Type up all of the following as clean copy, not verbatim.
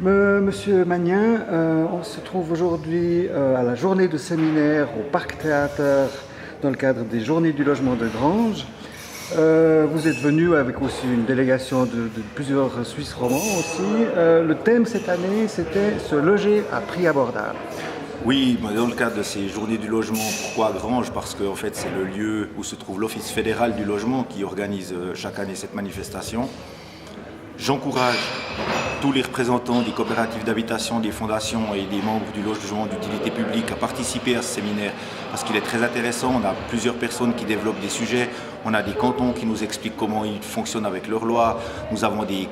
Monsieur Magnin, on se trouve aujourd'hui à la journée de séminaire au Parc Théâtre dans le cadre des Journées du logement de Granges. Vous êtes venu avec aussi une délégation de plusieurs Suisses romands aussi. Le thème cette année, c'était se loger à prix abordable. Oui, dans le cadre de ces journées du logement, pourquoi Granges? Parce que en fait, c'est le lieu où se trouve l'Office fédéral du logement qui organise chaque année cette manifestation. J'encourage tous les représentants des coopératives d'habitation, des fondations et des membres du logement d'utilité publique à participer à ce séminaire parce qu'il est très intéressant. On a plusieurs personnes qui développent des sujets. On a des cantons qui nous expliquent comment ils fonctionnent avec leurs lois. Nous avons des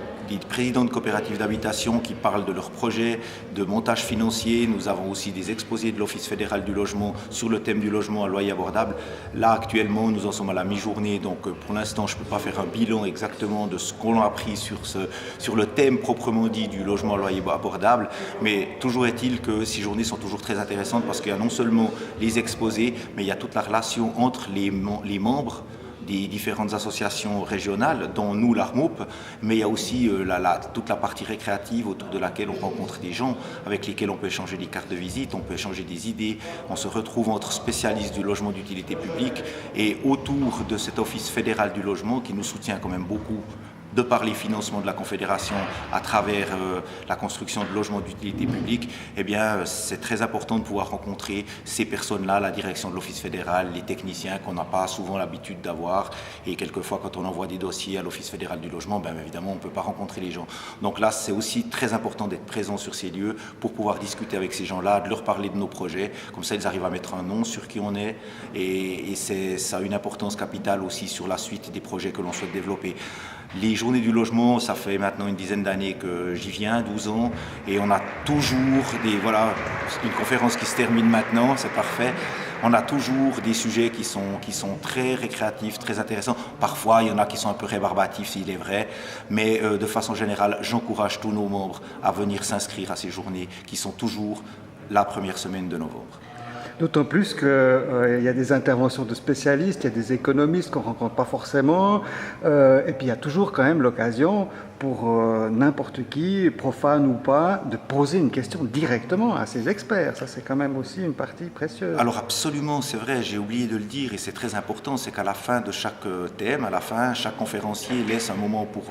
présidents de coopératives d'habitation qui parlent de leurs projets, de montage financier. Nous avons aussi des exposés de l'Office fédéral du logement sur le thème du logement à loyer abordable. Là, actuellement, nous en sommes à la mi-journée, donc pour l'instant, je ne peux pas faire un bilan exactement de ce qu'on a appris sur le thème proprement dit du logement à loyer abordable, mais toujours est-il que ces journées sont toujours très intéressantes parce qu'il y a non seulement les exposés, mais il y a toute la relation entre les membres des différentes associations régionales, dont nous, l'ARMOP, mais il y a aussi toute la partie récréative autour de laquelle on rencontre des gens avec lesquels on peut échanger des cartes de visite, on peut échanger des idées, on se retrouve entre spécialistes du logement d'utilité publique et autour de cet office fédéral du logement qui nous soutient quand même beaucoup de par les financements de la Confédération à travers la construction de logements d'utilité publique, eh bien, c'est très important de pouvoir rencontrer ces personnes-là, la direction de l'Office fédéral, les techniciens qu'on n'a pas souvent l'habitude d'avoir. Et quelquefois, quand on envoie des dossiers à l'Office fédéral du logement, bien évidemment, on ne peut pas rencontrer les gens. Donc là, c'est aussi très important d'être présent sur ces lieux pour pouvoir discuter avec ces gens-là, de leur parler de nos projets. Comme ça, ils arrivent à mettre un nom sur qui on est. Et ça a une importance capitale aussi sur la suite des projets que l'on souhaite développer. Les journées du logement, ça fait maintenant une dizaine d'années que j'y viens, 12 ans, et on a toujours une conférence qui se termine maintenant, c'est parfait. On a toujours des sujets qui sont très récréatifs, très intéressants. Parfois, il y en a qui sont un peu rébarbatifs, s'il est vrai, mais de façon générale, j'encourage tous nos membres à venir s'inscrire à ces journées qui sont toujours la première semaine de novembre. D'autant plus qu'il y a des interventions de spécialistes, il y a des économistes qu'on ne rencontre pas forcément, et puis il y a toujours quand même l'occasion pour n'importe qui, profane ou pas, de poser une question directement à ces experts. Ça, c'est quand même aussi une partie précieuse. Alors absolument, c'est vrai, j'ai oublié de le dire et c'est très important, c'est qu'à la fin de chaque thème, à la fin, chaque conférencier laisse un moment pour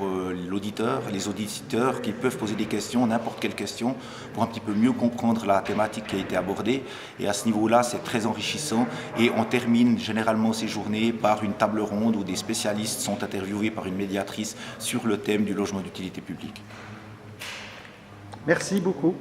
l'auditeur, les auditeurs qui peuvent poser des questions, n'importe quelle question, pour un petit peu mieux comprendre la thématique qui a été abordée. Et à ce niveau-là, c'est très enrichissant et on termine généralement ces journées par une table ronde où des spécialistes sont interviewés par une médiatrice sur le thème du logement d'utilité publique. Merci beaucoup.